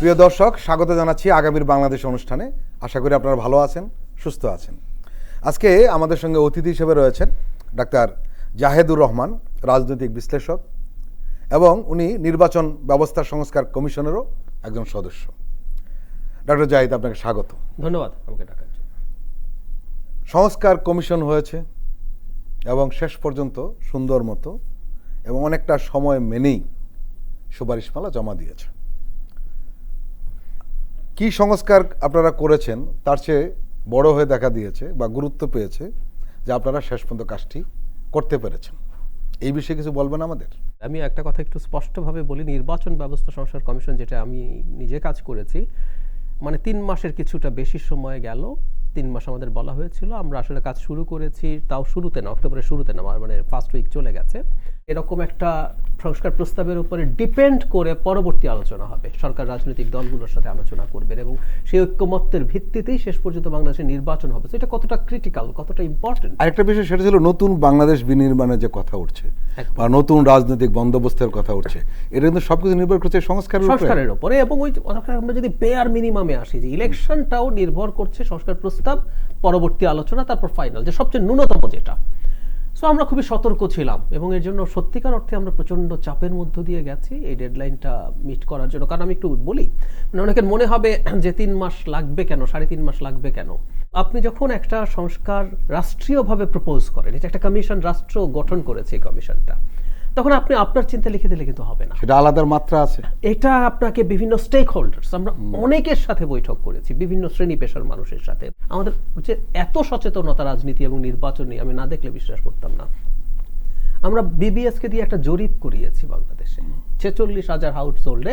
প্রিয় দর্শক, স্বাগত জানাচ্ছি আগামীর বাংলাদেশ অনুষ্ঠানে। আশা করি আপনারা ভালো আছেন, সুস্থ আছেন। আজকে আমাদের সঙ্গে অতিথি হিসেবে রয়েছেন ডাক্তার জাহেদুর রহমান, রাজনৈতিক বিশ্লেষক, এবং উনি নির্বাচন ব্যবস্থা সংস্কার কমিশনেরও একজন সদস্য। ডক্টর জাহিদ, আপনাকে স্বাগত। ধন্যবাদ আমাকে ডাকার জন্য। সংস্কার কমিশন হয়েছে এবং শেষ পর্যন্ত সুন্দর মতো এবং অনেকটা সময় মেনেই সুপারিশমালা জমা দিয়েছে। কি সংস্কার আপনারা করেছেন তার চেয়ে বড় হয়ে দেখা দিয়েছে বা গুরুত্ব পেয়েছে যে আপনারা শেষ পর্যন্ত কাজটি করতে পেরেছেন। এই বিষয়ে কিছু বলবেন আমাদের? আমি একটা কথা একটু স্পষ্টভাবে বলি, নির্বাচন ব্যবস্থা সংস্কার কমিশন যেটা আমি নিজে কাজ করেছি, মানে 3 মাসের কিছুটা বেশি সময় গেল। 3 মাস আমাদের বলা হয়েছিল, আমরা আসলে কাজ শুরু করেছি তাও শুরুতে না, অক্টোবরের শুরুতে না, মানে ফার্স্ট উইক চলে গেছে। এরকম একটা সংস্কার প্রস্তাবের উপরে ডিপেন্ড করে পরবর্তী আলোচনা হবে, সরকার রাজনৈতিক দলগুলোর সাথে আলোচনা করবেন এবং সেই ঐক্যমত্যের ভিত্তিতেই শেষ পর্যন্ত বাংলাদেশের নির্বাচন হবে। এটা কতটা ক্রিটিক্যাল, কতটা ইম্পর্টেন্ট। আরেকটা বিষয় সেটা ছিল নতুন বাংলাদেশ বিনির্মাণের যে কথা উঠছে বা নতুন রাজনৈতিক বন্দোবস্তের কথা উঠছে, এটা কিন্তু সবকিছু নির্ভর করছে সংস্কারের উপরে। এবং ওই আমরা যদি বেয়ার মিনিমামে আসি, যে ইলেকশনটাও নির্ভর করছে সংস্কার প্রস্তাব, পরবর্তী আলোচনা, তারপর ফাইনাল, যে সবচেয়ে ন্যূনতম যেটা। সো আমরা খুবই সতর্ক ছিলাম এবং এর জন্য সত্যিকার অর্থে আমরা প্রচন্ড চাপের মধ্য দিয়ে গেছি এই ডেডলাইনটা মিট করার জন্য। কারণ আমি একটু বলি, মানে অনেকের মনে হবে যে 3 মাস লাগবে কেন, 3.5 মাস লাগবে কেন। আপনি যখন একটা সংস্কার রাষ্ট্রীয়ভাবে প্রপোজ করেন, এটা একটা কমিশন, রাষ্ট্র গঠন করেছে এই কমিশনটা, তখন আপনি আপনার চিন্তা লিখে দিলে কিন্তু হবে না, সেটা আলাদা মাত্রা আছে। এটা আপনাকে বিভিন্ন স্টেক হোল্ডার্স, আমরা অনেকের সাথে বৈঠক করেছি, বিভিন্ন শ্রেণী পেশার মানুষের সাথে। আমাদের যে এত সচেতনতা রাজনীতি এবং নির্বাচন নিয়ে আমি না দেখলে বিশ্বাস করতাম না। আমরা বিবিএসকে দিয়ে একটা জরিপ করিয়েছি বাংলাদেশে, 46,000 হাউস হোল্ডে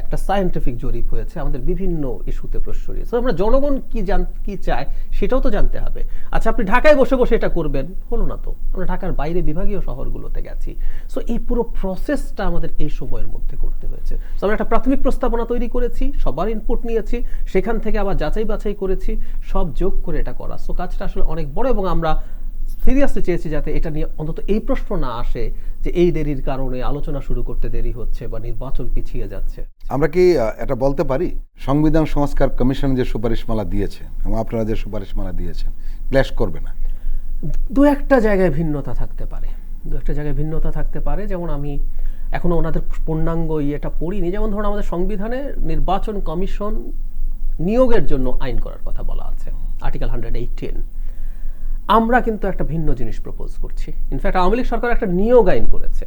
একটা সায়েন্টিফিক জরিপ হয়েছে আমাদের বিভিন্ন ইস্যুতে প্রশ্রয়। সো আমরা জনগণ কি চায় সেটাও তো জানতে হবে। আচ্ছা, আপনি ঢাকায় বসে বসে এটা করবেন, হলো না তো। আমরা ঢাকার বাইরে বিভাগীয় শহরগুলোতে গেছি। সো এই পুরো প্রসেসটা আমাদের এই সময়ের মধ্যে করতে হয়েছে। সো আমরা একটা প্রাথমিক প্রস্তাবনা তৈরি করেছি, সবার ইনপুট নিয়েছি, সেখান থেকে আবার যাচাই বাছাই করেছি, সব যোগ করে এটা করা। সো কাজটা আসলে অনেক বড় এবং আমরা সিরিয়াসলি চেয়েছি যাতে এটা নিয়ে অন্তত এই প্রশ্ন না আসে যে এই দেরির কারণে আলোচনা শুরু করতে দেরি হচ্ছে বা নির্বাচন পিছিয়ে যাচ্ছে। আমরা কি এটা বলতে পারি, সংবিধান সংস্কার কমিশন যে সুপারিশমালা দিয়েছে এবং আপনারা যে সুপারিশমালা দিয়েছেন ক্ল্যাশ করবে না? দু একটা জায়গায় ভিন্নতা থাকতে পারে। যেমন আমি এখনো ওনাদের পূর্ণাঙ্গ ইয়েটা পড়িনি। যেমন ধরুন, আমাদের সংবিধানে নির্বাচন কমিশন নিয়োগের জন্য আইন করার কথা বলা আছে, আর্টিকেল 118। আমরা কিন্তু একটা ভিন্ন জিনিস প্রপোজ করছি। ইনফ্যাক্ট আওয়ামী লীগ সরকার একটা নিয়োগ আইন করেছে,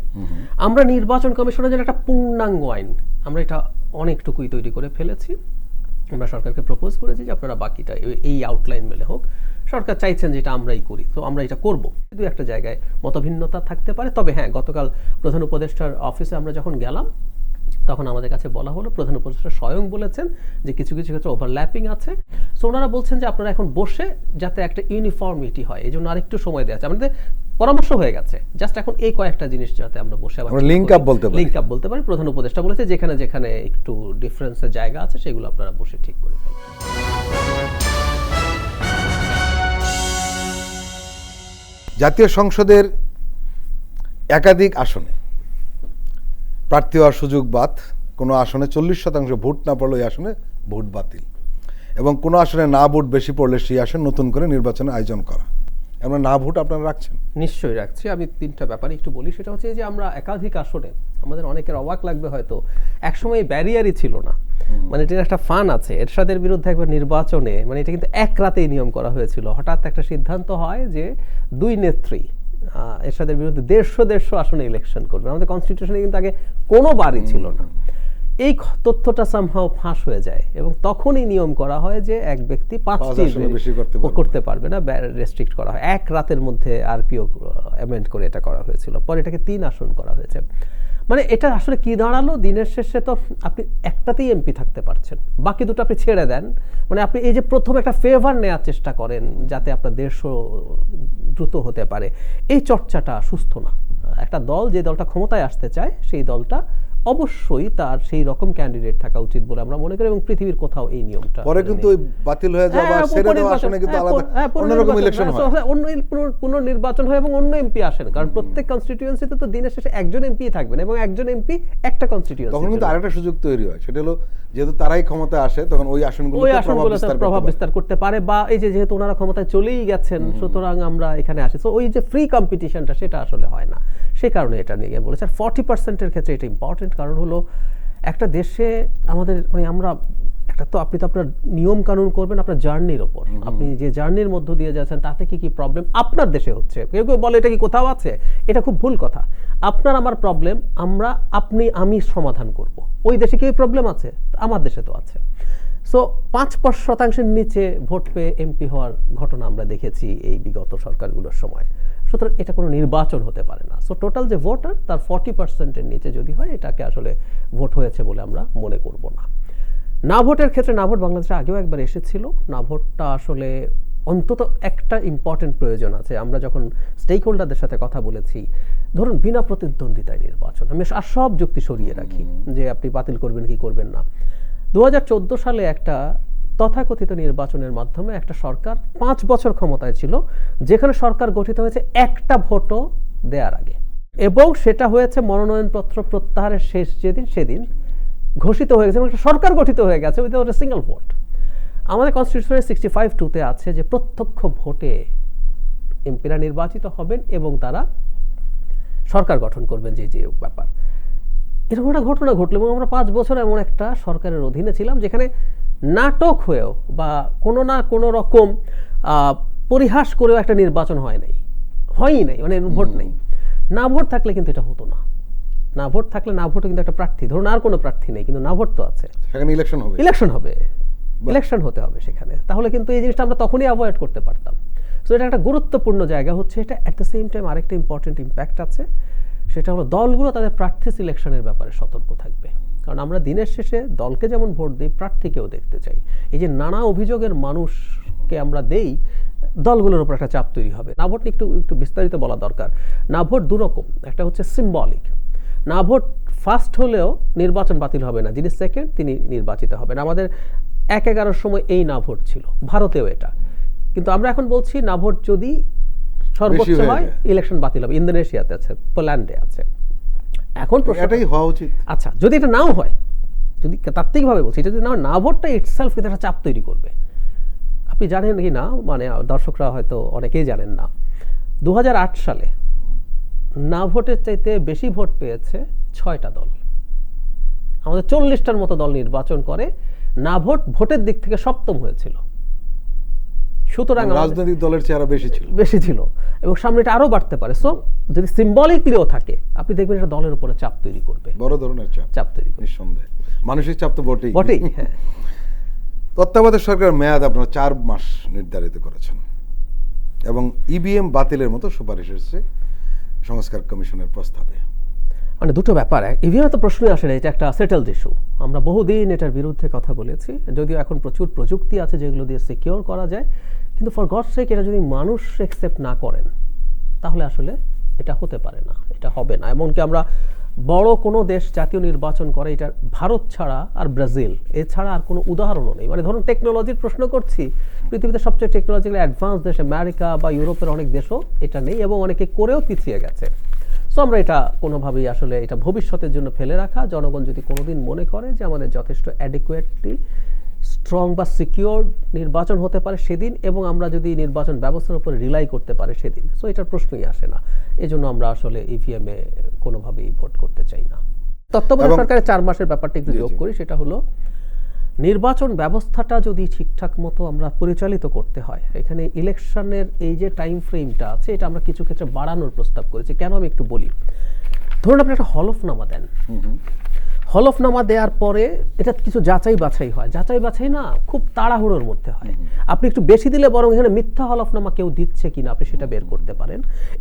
আমরা নির্বাচন কমিশনের জন্য একটা পূর্ণাঙ্গ আইন, আমরা এটা অনেকটুকুই তৈরি করে ফেলেছি। আমরা সরকারকে প্রপোজ করেছি যে আপনারা বাকিটা এই আউটলাইন মেলে হোক। সরকার চাইছেন যে এটা আমরাই করি, তো আমরা এটা করব। দু একটা জায়গায় মতভিন্নতা থাকতে পারে। তবে হ্যাঁ, গতকাল প্রধান উপদেষ্টার অফিসে আমরা যখন গেলাম, তখন আমাদের কাছে বলা হলো, প্রধান উপদেষ্টা স্বয়ং বলেছেন যে কিছু কিছু ক্ষেত্রে ওভারল্যাপিং আছে। সো ওনারা বলছেন যে আপনারা এখন বসে যাতে একটা ইউনিফর্মিটি হয়, এই জন্য আরেকটু সময় দেওয়া আছে। আমাদের পরামর্শ হয়ে গেছে, জাস্ট এখন এই কয়েকটা জিনিস যাতে আমরা বসে লিঙ্ক আপ বলতে পারি। প্রধান উপদেষ্টা বলেছে যেখানে যেখানে একটু ডিফারেন্সের জায়গা আছে সেগুলো আপনারা বসে ঠিক করে ফেলবেন। জাতীয় সংসদের একাধিক আসনে প্রার্থী হওয়ার সুযোগ বাদ, কোনো আসনে 40% ভোট না পড়লে ওই আসনে ভোট বাতিল, এবং কোনো আসনে না ভোট বেশি পড়লে সেই আসনে নতুন করে নির্বাচনের আয়োজন করা। এমন না ভোট আপনারা রাখছেন? নিশ্চয়ই রাখছি। আমি 3টা ব্যাপারে একটু বলি। সেটা হচ্ছে যে আমরা একাধিক আসনে, আমাদের অনেকের অবাক লাগবে হয়তো, একসময় ব্যারিয়ারই ছিল না, মানে এটার একটা ফান আছে। এরশাদের বিরুদ্ধে একবার নির্বাচনে, মানে এটা কিন্তু এক রাতেই নিয়ম করা হয়েছিল। হঠাৎ একটা সিদ্ধান্ত হয় যে 2 নেত্রী এরশাদের বিরুদ্ধে 150 আসনে ইলেকশন করবে। আমাদের কনস্টিটিউশনে কিন্তু আগে কোনো বারই ছিল না। এই তথ্যটা সামহাও ফাঁস হয়ে যায় এবং তখনই নিয়ম করা হয় যে এক ব্যক্তি 5টি বেশি করতে পারবে না, রেস্ট্রিক্ট করা হয়। এক রাতের মধ্যে আরপিও অ্যামেন্ড করে এটা করা হয়েছিল, পরে এটাকে 3 আসন করা হয়েছে। মানে এটা আসলে কি দাঁড়ালো, দিনের শেষে তো আপনি একটাতেই এমপি থাকতে পারছেন, বাকি দুটো আপনি ছেড়ে দেন। মানে আপনি এই যে প্রথম একটা ফেভার নেওয়ার চেষ্টা করেন যাতে আপনার 150 দ্রুত হতে পারে, এই চর্চাটা সুস্থ না। একটা দল, যে দলটা ক্ষমতায় আসতে চায়, সেই দলটা অবশ্যই তার সেই রকম ক্যান্ডিডেট থাকা উচিত বলে আমরা মনে করি এবং পৃথিবীর কোথাও এই নিয়মটা পরে কিন্তু ওই বাতিল হয়ে যাওয়া বা ছেড়ে দেওয়া আসনে কিন্তু আলাদা অন্যরকম ইলেকশন হয়, পুনর্নির্বাচন হয় এবং অন্য এমপি আসেন, কারণ প্রত্যেক কনস্টিটিউয়েন্সিতে তো দিনের শেষে একজন এমপি থাকবেন এবং একজন এমপি একটা কনস্টিটিউয়েন্সি। তখন কিন্তু আরেকটা সুযোগ তৈরি হয়, সেটা হলো যেহেতু তারাই ক্ষমতায় আসে তখন ওই আসনগুলোতে প্রভাব বিস্তার করতে পারে, বা এই যে যেহেতু ওনারা ক্ষমতায় চলেই গেছেন সুতরাং আমরা এখানে আসি, তো ওই যে ফ্রি কম্পিটিশনটা সেটা আসলে হয় না, সেই কারণে এটা নিয়ে বলেছে। আর 40%-এর ক্ষেত্রে এটা ইম্পর্টেন্ট, কারণ হলো একটা দেশে আমাদের মানে আমরা একটা তো আপনি তো আপনার নিয়ম কানুন করবেন আপনার জার্নির ওপর, আপনি যে জার্নির মধ্য দিয়ে যাচ্ছেন তাতে কি কি প্রবলেম আপনার দেশে হচ্ছে, কেউ কেউ বলে এটা কি কোথাও আছে, এটা খুব ভুল কথা। আপনার আমার প্রবলেম আমি সমাধান করব, ওই দেশে কি প্রবলেম আছে আমার দেশে তো আছে। সো 5% নিচে ভোট পেয়ে এমপি হওয়ার ঘটনা আমরা দেখেছি এই বিগত সরকারগুলোর সময়, সুতরাং এটা কোনো নির্বাচন হতে পারে না। সো টোটাল যে ভোটার তার 40%-এর নিচে যদি হয় এটাকে আসলে ভোট হয়েছে বলে আমরা মনে করব না। না ভোটের ক্ষেত্রে না ভোট বাংলাদেশে আগেও একবার এসেছিল, না ভোটটা আসলে অন্তত একটা ইম্পর্টেন্ট প্রয়োজন আছে। আমরা যখন স্টেক হোল্ডারদের সাথে কথা বলেছি, ধরুন বিনা প্রতিদ্বন্দ্বিতায় নির্বাচন, আমি আর সব যুক্তি সরিয়ে রাখি যে আপনি বাতিল করবেন কি করবেন না। 2014 সালে একটা তথাকথিত নির্বাচনের মাধ্যমে একটা সরকার 5 বছর ক্ষমতায় ছিল, যেখানে সরকার গঠিত হয়েছে একটা ভোটও দেওয়ার আগে, এবং সেটা হয়েছে মনোনয়নপত্র প্রত্যাহারের শেষ সেদিন ঘোষিত হয়ে গেছে এবং একটা সরকার গঠিত হয়ে গেছে উইথআউট এ সিঙ্গেল ভোট। আমাদের কনস্টিটিউশনের 65(2)-তে আছে যে প্রত্যক্ষ ভোটে এমপিরা নির্বাচিত হবেন এবং তারা সরকার গঠন করবেন, যে ব্যাপার। এরকম একটা ঘটনা ঘটলো এবং আমরা 5 বছর এমন একটা সরকারের অধীনে ছিলাম যেখানে নাটক হয়েও বা কোনো না কোনো রকম পরিহাস করেও একটা নির্বাচন হয়ই নাই, মানে ভোট নেই। না ভোট থাকলে কিন্তু এটা হতো না। না ভোট থাকলে না ভোটও কিন্তু একটা প্রার্থী, ধরুন আর কোনো প্রার্থী নেই কিন্তু না ভোট তো আছে, সেখানে ইলেকশন হতে হবে সেখানে, তাহলে কিন্তু এই জিনিসটা আমরা তখনই অ্যাভয়েড করতে পারতাম। সো এটা একটা গুরুত্বপূর্ণ জায়গা হচ্ছে এটা। অ্যাট দ্য সেম টাইম আরেকটা ইম্পর্টেন্ট ইম্প্যাক্ট আছে, সেটা হলো দলগুলো তাদের প্রার্থী সিলেকশনের ব্যাপারে সতর্ক থাকবে, কারণ আমরা দিনের শেষে দলকে যেমন ভোট দিই প্রার্থীকেও দেখতে চাই। এই যে নানা অভিযোগের মানুষকে আমরা দেই, দলগুলোর উপর একটা চাপ তৈরি হবে। না ভোট একটু বিস্তারিত বলা দরকার। না ভোট দুরকম, একটা হচ্ছে সিম্বলিক, না ভোট ফার্স্ট হলেও নির্বাচন বাতিল হবে না, যিনি সেকেন্ড তিনি নির্বাচিত হবেন। আমাদের 1-11 সময় এই না ভোট ছিল, ভারতেও এটা, কিন্তু আমরা এখন বলছি না ভোট যদি সর্বোচ্চ হয় ইলেকশন বাতিল হবে। ইন্দোনেশিয়াতে আছে, পোল্যান্ডে আছে। এখন এটাই হওয়া উচিত। আচ্ছা, যদি এটা নাও হয়, যদি তাত্ত্বিকভাবে বলছি, এটা যদি না ভোটটা ইটসেলফ কিন্তু একটা চাপ তৈরি করবে। আপনি জানেন কি না, মানে দর্শকরা হয়তো অনেকেই জানেন না, 2008 সালে না ভোটের চাইতে বেশি ভোট পেয়েছে 6টা দল। আমাদের 40টার মতো দল নির্বাচন করে, না ভোটের দিক থেকে সপ্তম হয়েছিল। সুতরাং রাজনৈতিক দলের চেহারা বেশি ছিল এবং সামনে এটা আরো বাড়তে পারে। সো যদি সিম্বলিকলিও থাকে, আপনি দেখবেন এটা দলের উপরে চাপ তৈরি করবে, বড় ধরনের চাপ তৈরি করবে, নিঃসন্দেহে। মানসিক চাপ তো বটেই। হ্যাঁ। তত্ত্বাবধায়ক সরকারের মেয়াদ আপনারা 4 মাস নির্ধারিত করেছেন এবং ইভিএম বাতিলের মতো সুপারিশ এসেছে সংস্কার কমিশনের প্রস্তাবে। মানে দুটো ব্যাপার, ইভিএম তো প্রশ্নই আসে না, এটা একটা সেটেলড ইস্যু। আমরা বহুদিন এটার বিরুদ্ধে কথা বলেছি, যদিও এখন প্রচুর প্রযুক্তি আছে যেগুলো দিয়ে সিকিউর করা যায়, কিন্তু ফর গডস সেক এটা যদি মানুষ অ্যাকসেপ্ট না করেন তাহলে আসলে এটা হতে পারে না, এটা হবে না। এমনকি আমরা বড় কোনো দেশ জাতীয় নির্বাচন করে, এটা ভারত ছাড়া আর ব্রাজিল এছাড়া আর কোনো উদাহরণও নেই। মানে ধরুন টেকনোলজির প্রশ্ন করছি, পৃথিবীতে সবচেয়ে টেকনোলজিক্যালি অ্যাডভান্স দেশ আমেরিকা বা ইউরোপের অনেক দেশও এটা নেই এবং অনেকে করেও পিছিয়ে গেছে। সো আমরা এটা কোনোভাবেই আসলে এটা ভবিষ্যতের জন্য ফেলে রাখা। জনগণ যদি কোনোদিন মনে করে যে আমাদের যথেষ্ট অ্যাডিকুয়েটলি স্ট্রং বা সিকিউর নির্বাচন হতে পারে সেদিন, এবং আমরা যদি নির্বাচন ব্যবস্থার উপরে রিলাই করতে পারে সেদিন, সো এটার প্রশ্নই আসে না। এই জন্য আমরা আসলে ইভিএম এ কোনোভাবেই ভোট করতে চাই না। তত্ত্বাবধায়ক সরকারের 4 মাসের ব্যাপারটা একটু যোগ করি, সেটা হলো নির্বাচন ব্যবস্থাটা যদি ঠিকঠাক মতো আমরা পরিচালিত করতে হয়, এখানে ইলেকশনের এই যে টাইম ফ্রেমটা আছে এটা আমরা কিছু ক্ষেত্রে বাড়ানোর প্রস্তাব করেছি। কেন আমি একটু বলি, ধরুন আপনি একটা হলফনামা দেন, হলফনামা দেওয়ার পরে এটা কিছু যাচাই বাছাই হয়, যাচাই বাছাই না খুব তাড়াহুড়োর মধ্যে হয়। আপনি একটু বেশি দিলে বরং এখানে মিথ্যা হলফনামা কেউ দিচ্ছে কিনা আপনি সেটা বের করতে পারেন,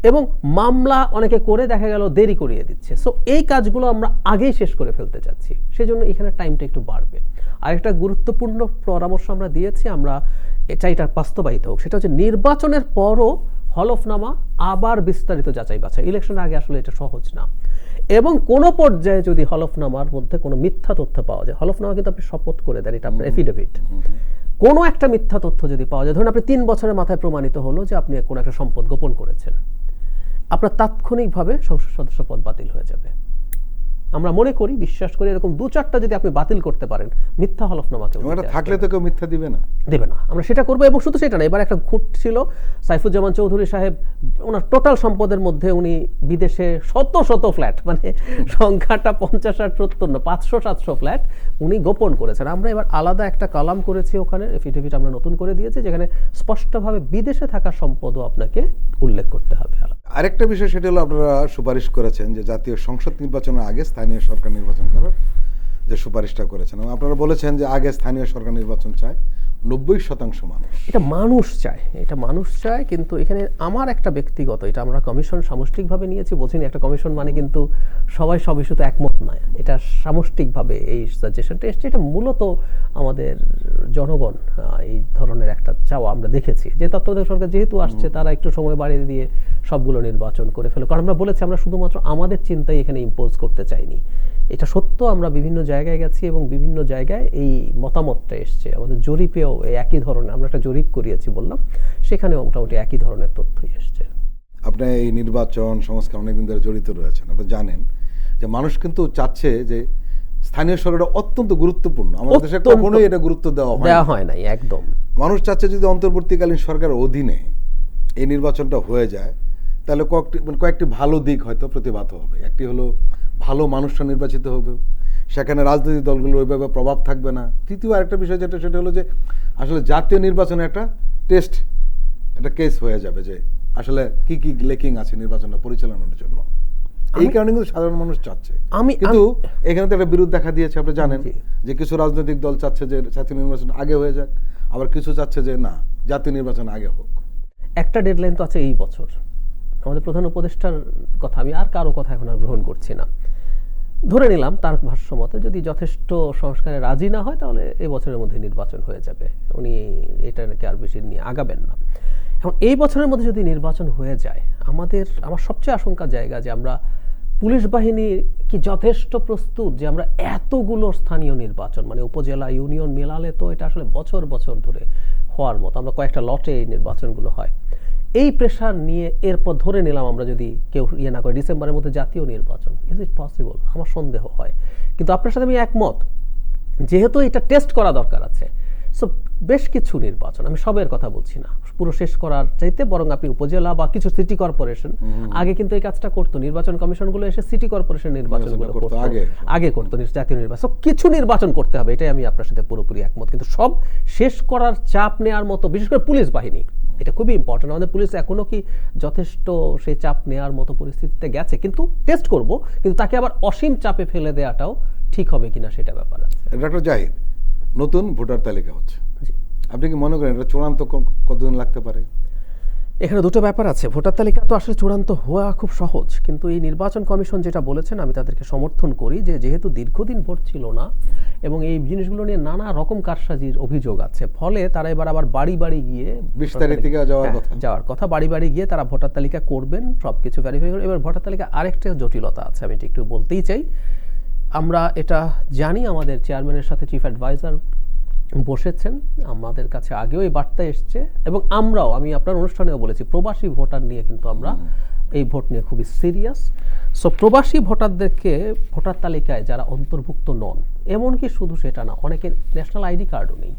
এবং মামলা অনেকে করে দেখা গেল দেরি করিয়ে দিচ্ছে। সো এই কাজগুলো আমরা আগেই শেষ করে ফেলতে চাচ্ছি, সেজন্য এখানে টাইমটা একটু বাড়বে। আরেকটা গুরুত্বপূর্ণ পরামর্শ আমরা দিয়েছি, আমরা এটা বাস্তবায়িত হোক, সেটা হচ্ছে নির্বাচনের পরও হলফনামা আবার বিস্তারিত যাচাই বাছাই। ইলেকশনের আগে আসলে এটা সহজ না। এবং কোনো পর্যায়ে যদি হলফনামার মধ্যে কোনো মিথ্যা তথ্য পাওয়া যায়, হলফনামা কিন্তু আপনি শপথ করে দেন, এটা আপনার এফিডেভিট, কোনো একটা মিথ্যা তথ্য যদি পাওয়া যায়, ধরুন আপনি 3 বছরের মাথায় প্রমাণিত হলো যে আপনি কোনো একটা সম্পদ গোপন করেছেন, আপনার তাৎক্ষণিকভাবে সংসদ সদস্য পদ বাতিল হয়ে যাবে। আমরা মনে করি, বিশ্বাস করি, এরকম 2-4টা যদি আপনি বাতিল করতে পারেন মিথ্যা হলফনামাকে, থাকলে তো কেউ মিথ্যা দিবে না, দেবে না। আমরা সেটা করবো। এবং শুধু সেটা না, এবার একটা খুঁট ছিল, সাইফুজ্জামান চৌধুরী সাহেব ওনার টোটাল সম্পদের মধ্যে উনি বিদেশে শত শত ফ্ল্যাট, মানে সংখ্যাটা 50-70 না, 500-700 ফ্ল্যাট উনি গোপন করেছেন। আমরা এবার আলাদা একটা কলাম করেছি, ওখানে এফিডেভিট আমরা নতুন করে দিয়েছি, যেখানে স্পষ্টভাবে বিদেশে থাকা সম্পদও আপনাকে উল্লেখ করতে হবে। আরেকটা বিষয় সেটা হলো, আপনারা সুপারিশ করেছেন যে জাতীয় সংসদ নির্বাচনের আগে স্থানীয় সরকার নির্বাচন করার যে সুপারিশটা করেছেন, এবং আপনারা বলেছেন যে আগে স্থানীয় সরকার নির্বাচন চায় 90% মানুষ। এটা মানুষ চায়, এটা মানুষ চায়, কিন্তু এখানে আমার একটা ব্যক্তিগত, এটা আমরা কমিশন সামষ্টিকভাবে নিয়েছি, বোঝেনি একটা কমিশন মানে কিন্তু সবাই সব ইস্যুতে একমত নয়, এটা সামষ্টিকভাবে এই সাজেশনটা এসছে। এটা মূলত আমাদের জনগণ এই ধরনের একটা চাওয়া আমরা দেখেছি, যে তত্ত্বাবধায়ক সরকার যেহেতু আসছে, তারা একটু সময় বাড়িয়ে দিয়ে সবগুলো নির্বাচন করে ফেলো। কারণ আমরা বলেছি আমরা শুধুমাত্র আমাদের চিন্তাই এখানে ইম্পোজ করতে চাইনি। এটা সত্য, আমরা বিভিন্ন জায়গায় গেছি এবং বিভিন্ন জায়গায় এই মতামতটা এসছে। আমাদের জরিপেও এই একই ধরনের, আমরা একটা জরিপ করিয়েছি বললাম, সেখানেও মোটামুটি একই ধরনের তথ্যই এসছে। আপনি এই নির্বাচন সংস্কার অনেকদিন ধরে জড়িত রয়েছেন, আপনি জানেন যে মানুষ কিন্তু চাচ্ছে যে স্থানীয় সরকারটা অত্যন্ত গুরুত্বপূর্ণ। আমাদের দেশে কখনোই এটা গুরুত্ব দেওয়া হয় নাই একদম। মানুষ চাচ্ছে যদি অন্তর্বর্তীকালীন সরকারের অধীনে এই নির্বাচনটা হয়ে যায়, তাহলে কয়েকটি ভালো দিক হয়তো প্রতিভাত হবে। একটি হলো ভালো মানুষরা নির্বাচিত হবে, সেখানে রাজনৈতিক দলগুলো ওইভাবে প্রভাব থাকবে না। তৃতীয় আরেকটা বিষয় যেটা, সেটা হলো যে আসলে জাতীয় নির্বাচনে একটা টেস্ট, একটা কেস হয়ে যাবে যে আসলে কি কি লেকিং আছে নির্বাচনটা পরিচালনার জন্য। এই কারণে কিন্তু সাধারণ মানুষ চাচ্ছে। কিন্তু এখানে তো একটা বিরোধ দেখা দিয়েছে, আপনি জানেন যে কিছু রাজনৈতিক দল চাচ্ছে যে জাতীয় নির্বাচন আগে হয়ে যাক, আবার কিছু চাচ্ছে যে না, জাতীয় নির্বাচন আগে হোক। একটা ডেডলাইন তো আছে এই বছর। আমাদের প্রধান উপদেষ্টার কথা, আমি আর কারো কথা এখন আর গ্রহণ করছি না, ধরে নিলাম তার ভাষ্য মতে যদি যথেষ্ট সংস্কারে রাজি না হয়, তাহলে এই বছরের মধ্যে নির্বাচন হয়ে যাবে। উনি এটা নাকি আর বেশি নিয়ে আগাবেন না। এখন এই বছরের মধ্যে যদি নির্বাচন হয়ে যায়, আমার সবচেয়ে আশঙ্কার জায়গা যে আমরা পুলিশ বাহিনী কি যথেষ্ট প্রস্তুত যে আমরা এতগুলো স্থানীয় নির্বাচন, মানে উপজেলা ইউনিয়ন মেলালে তো এটা আসলে বছর বছর ধরে হওয়ার মতো, আমরা কয়েকটা লটে এই নির্বাচনগুলো হয়, এই প্রেশার নিয়ে এরপর ধরে নিলাম আমরা যদি কেউ না করে ডিসেম্বরের মধ্যে জাতীয় নির্বাচন, ইজ ইট পসিবল? আমার সন্দেহ হয়। কিন্তু আপনার সাথে আমি একমত, যেহেতু এটা টেস্ট করা দরকার আছে, সো বেশ কিছু নির্বাচন, আমি সবের কথা বলছি না, পুরো শেষ করার চাইতে বরং আপনি উপজেলা বা কিছু সিটি কর্পোরেশন, আগে কিন্তু এই কাজটা করতো, নির্বাচন কমিশনগুলো এসে সিটি কর্পোরেশন নির্বাচনগুলো করতো, আগে করতো জাতীয় নির্বাচন। কিছু নির্বাচন করতে হবে, এটাই আমি আপনার সাথে পুরোপুরি একমত। কিন্তু সব শেষ করার চাপ নেওয়ার মতো, বিশেষ করে পুলিশ বাহিনী, এটা খুবই ইম্পর্টেন্ট। আমাদের পুলিশ এখনো কি যথেষ্ট সেই চাপ নেওয়ার মতো পরিস্থিতিতে গেছে? কিন্তু টেস্ট করব, কিন্তু তাকে আবার অসীম চাপে ফেলে দেওয়াটাও ঠিক হবে কিনা সেটা ব্যাপার আছে। ডক্টর জাহিদ, নতুন ভোটার তালিকা হচ্ছে, আপনি কি মনে করেন এটা চূড়ান্ত কতদিন লাগতে পারে? এখানে দুটো ব্যাপার আছে। ভোটার তালিকা তো আসলে চূড়ান্ত হওয়া খুব সহজ, কিন্তু এই নির্বাচন কমিশন যেটা বলেছেন আমি তাদেরকে সমর্থন করি, যে যেহেতু দীর্ঘদিন ভোট ছিল না এবং এই জিনিসগুলো নিয়ে নানা রকম কারসাজির অভিযোগ আছে, ফলে তারা এবার আবার বাড়ি বাড়ি গিয়ে 20 তারিখ থেকে যাওয়ার কথা বাড়ি বাড়ি গিয়ে তারা ভোটার তালিকা করবেন, সবকিছু ভেরিফাই করবেন। এবার ভোটার তালিকা আরেকটা জটিলতা আছে, আমি একটু বলতেই চাই। আমরা এটা জানি, আমাদের চেয়ারম্যানের সাথে চিফ অ্যাডভাইজার বসেছেন, আমাদের কাছে আগেও এই বার্তা এসছে, এবং আমরাও, আমি আপনার অনুষ্ঠানেও বলেছি, প্রবাসী ভোটার নিয়ে কিন্তু আমরা এই ভোট নিয়ে খুবই সিরিয়াস। সো প্রবাসী ভোটারদেরকে ভোটার তালিকায় যারা অন্তর্ভুক্ত নন, এমনকি শুধু সেটা না, অনেকের ন্যাশনাল আইডি কার্ডও নেই,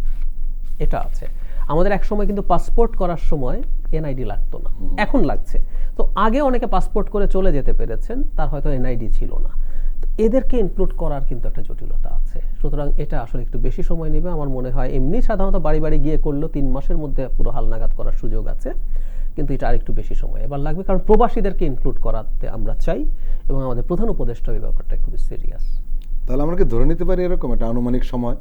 এটা আছে। আমাদের এক সময় কিন্তু পাসপোর্ট করার সময় এনআইডি লাগতো না, এখন লাগছে। তো আগে অনেকে পাসপোর্ট করে চলে যেতে পেরেছেন, তার হয়তো এনআইডি ছিল না, এদেরকে ইনক্লুড করার কিন্তু একটা জটিলতা আছে। সুতরাং এটা আসলে একটু বেশি সময় নেবে আমার মনে হয়। এমনি সাধারণত বাড়ি বাড়ি গিয়ে করলেও 3 মাসের মধ্যে পুরো হালনাগাদ করার সুযোগ আছে, কিন্তু এটা আরেকটু বেশি সময় এবার লাগবে, কারণ প্রবাসীদেরকে ইনক্লুড করাতে আমরা চাই, এবং আমাদের প্রধান উপদেষ্টা এই ব্যাপারটা খুবই সিরিয়াস। তাহলে আমরা কি ধরে নিতে পারি এরকম একটা আনুমানিক সময়